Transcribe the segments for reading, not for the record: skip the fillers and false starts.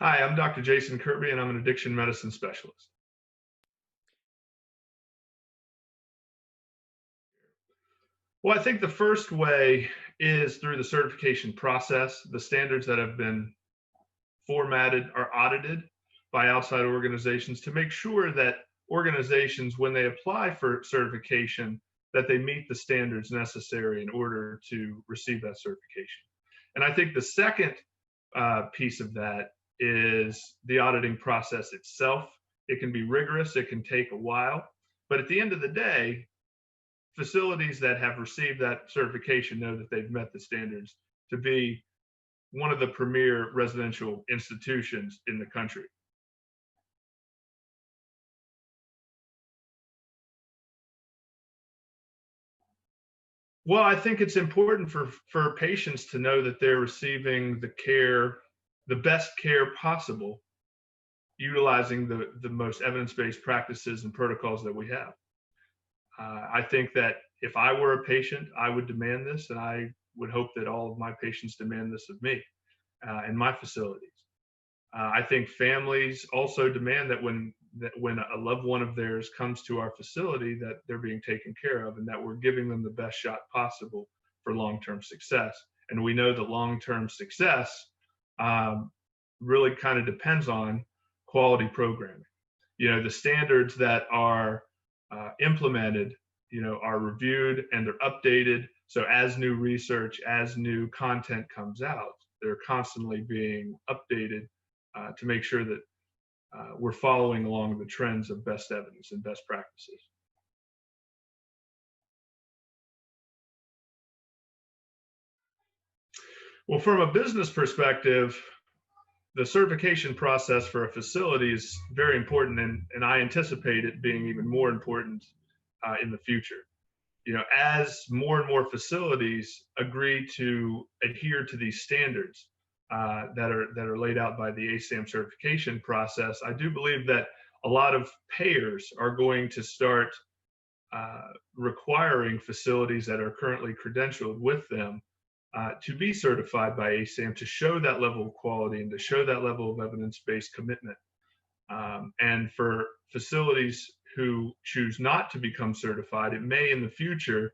Hi, I'm Dr. Jason Kirby, and I'm an addiction medicine specialist. Well, I think the first way is through the certification process. The standards that have been formatted are audited by outside organizations to make sure that organizations, when they apply for certification, that they meet the standards necessary in order to receive that certification. And I think the second piece of that is the auditing process itself. It can be rigorous, it can take a while, but at the end of the day, facilities that have received that certification know that they've met the standards to be one of the premier residential institutions in the country. Well, I think it's important for patients to know that they're receiving the care, the best care possible, utilizing the most evidence-based practices and protocols that we have. I think that if I were a patient, I would demand this, and I would hope that all of my patients demand this of me in my facilities. I think families also demand that when a loved one of theirs comes to our facility, that they're being taken care of and that we're giving them the best shot possible for long-term success. And we know that long-term success really kind of depends on quality programming. You know, the standards that are implemented, are reviewed and they're updated. So as new research, as new content comes out, they're constantly being updated to make sure that we're following along the trends of best evidence and best practices. Well, from a business perspective, the certification process for a facility is very important, and I anticipate it being even more important in the future. As more and more facilities agree to adhere to these standards that are laid out by the ASAM certification process, I do believe that a lot of payers are going to start requiring facilities that are currently credentialed with them to be certified by ASAM, to show that level of quality and to show that level of evidence-based commitment. And for facilities who choose not to become certified, it may in the future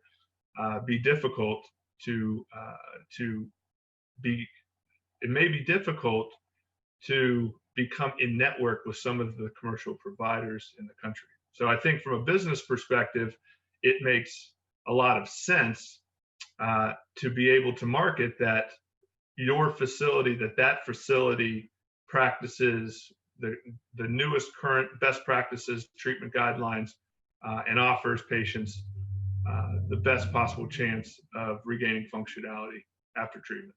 be difficult to become in network with some of the commercial providers in the country. So I think from a business perspective, it makes a lot of sense to be able to market that your facility, that facility practices the newest current best practices, treatment guidelines, and offers patients the best possible chance of regaining functionality after treatment.